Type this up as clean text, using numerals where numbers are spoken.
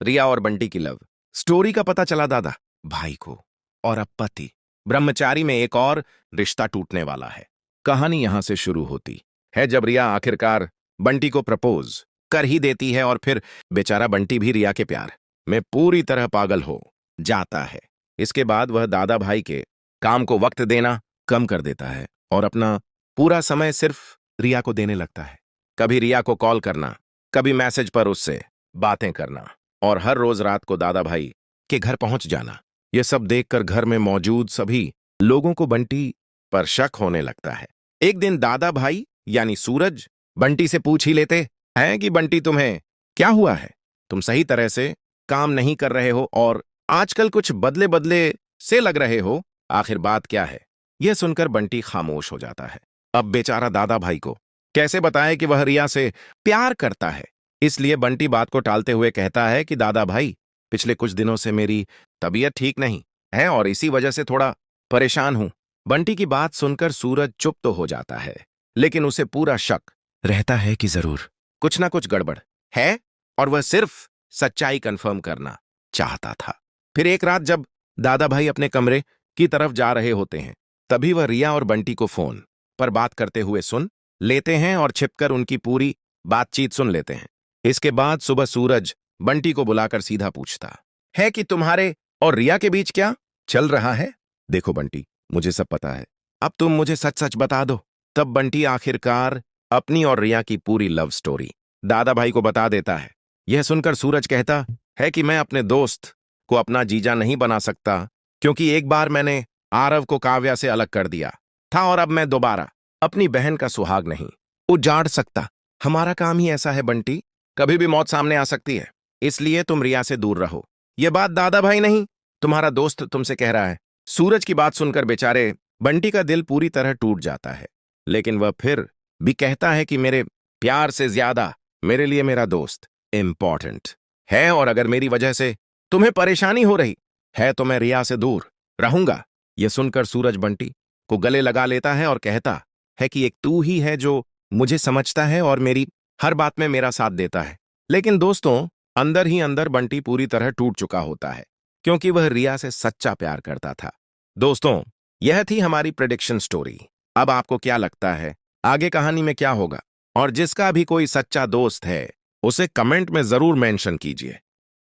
रिया और बंटी की love story का पता चला दादा भाई को, और अब पति ब्रह्मचारी में एक और रिश्ता टूटने वाला है। कहानी यहां से शुरू होती है जब रिया आखिरकार बंटी को प्रपोज कर ही देती है, और फिर बेचारा बंटी भी रिया के प्यार में पूरी तरह पागल हो जाता है। इसके बाद वह दादा भाई के काम को वक्त देना कम कर देता है और अपना पूरा समय सिर्फ रिया को देने लगता है। कभी रिया को कॉल करना, कभी मैसेज पर उससे बातें करना, और हर रोज रात को दादा भाई के घर पहुंच जाना। यह सब देखकर घर में मौजूद सभी लोगों को बंटी पर शक होने लगता है। एक दिन दादा भाई यानी सूरज बंटी से पूछ ही लेते हैं कि बंटी तुम्हें क्या हुआ है? तुम सही तरह से काम नहीं कर रहे हो और आजकल कुछ बदले बदले से लग रहे हो। आखिर बात क्या है? यह सुनकर बंटी खामोश हो जाता है। अब बेचारा दादा भाई को कैसे बताए कि वह रिया से प्यार करता है। इसलिए बंटी बात को टालते हुए कहता है कि दादा भाई, पिछले कुछ दिनों से मेरी तबीयत ठीक नहीं है और इसी वजह से थोड़ा परेशान हूं। बंटी की बात सुनकर सूरज चुप तो हो जाता है, लेकिन उसे पूरा शक रहता है कि जरूर कुछ ना कुछ गड़बड़ है और वह सिर्फ सच्चाई कंफर्म करना चाहता था। फिर एक रात जब दादा भाई अपने कमरे की तरफ जा रहे होते हैं, तभी वह रिया और बंटी को फोन पर बात करते हुए सुन लेते हैं और छिपकर उनकी पूरी बातचीत सुन लेते हैं। इसके बाद सुबह सूरज बंटी को बुलाकर सीधा पूछता है कि तुम्हारे और रिया के बीच क्या चल रहा है? देखो बंटी, मुझे सब पता है, अब तुम मुझे सच सच बता दो। तब बंटी आखिरकार अपनी और रिया की पूरी लव स्टोरी दादा भाई को बता देता है। यह सुनकर सूरज कहता है कि मैं अपने दोस्त को अपना जीजा नहीं बना सकता, क्योंकि एक बार मैंने आरव को काव्या से अलग कर दिया था और अब मैं दोबारा अपनी बहन का सुहाग नहीं उजाड़ सकता। हमारा काम ही ऐसा है बंटी, कभी भी मौत सामने आ सकती है, इसलिए तुम रिया से दूर रहो। यह बात दादा भाई नहीं, तुम्हारा दोस्त तुमसे कह रहा है। सूरज की बात सुनकर बेचारे बंटी का दिल पूरी तरह टूट जाता है, लेकिन वह फिर भी कहता है कि मेरे प्यार से ज्यादा मेरे लिए मेरा दोस्त इंपॉर्टेंट है, और अगर मेरी वजह से तुम्हें परेशानी हो रही है तो मैं रिया से दूर रहूंगा। यह सुनकर सूरज बंटी को गले लगा लेता है और कहता है कि एक तू ही है जो मुझे समझता है और मेरी हर बात में मेरा साथ देता है। लेकिन दोस्तों, अंदर ही अंदर बंटी पूरी तरह टूट चुका होता है, क्योंकि वह रिया से सच्चा प्यार करता था। दोस्तों, यह थी हमारी प्रेडिक्शन स्टोरी। अब आपको क्या लगता है आगे कहानी में क्या होगा? और जिसका भी कोई सच्चा दोस्त है उसे कमेंट में जरूर मेंशन कीजिए।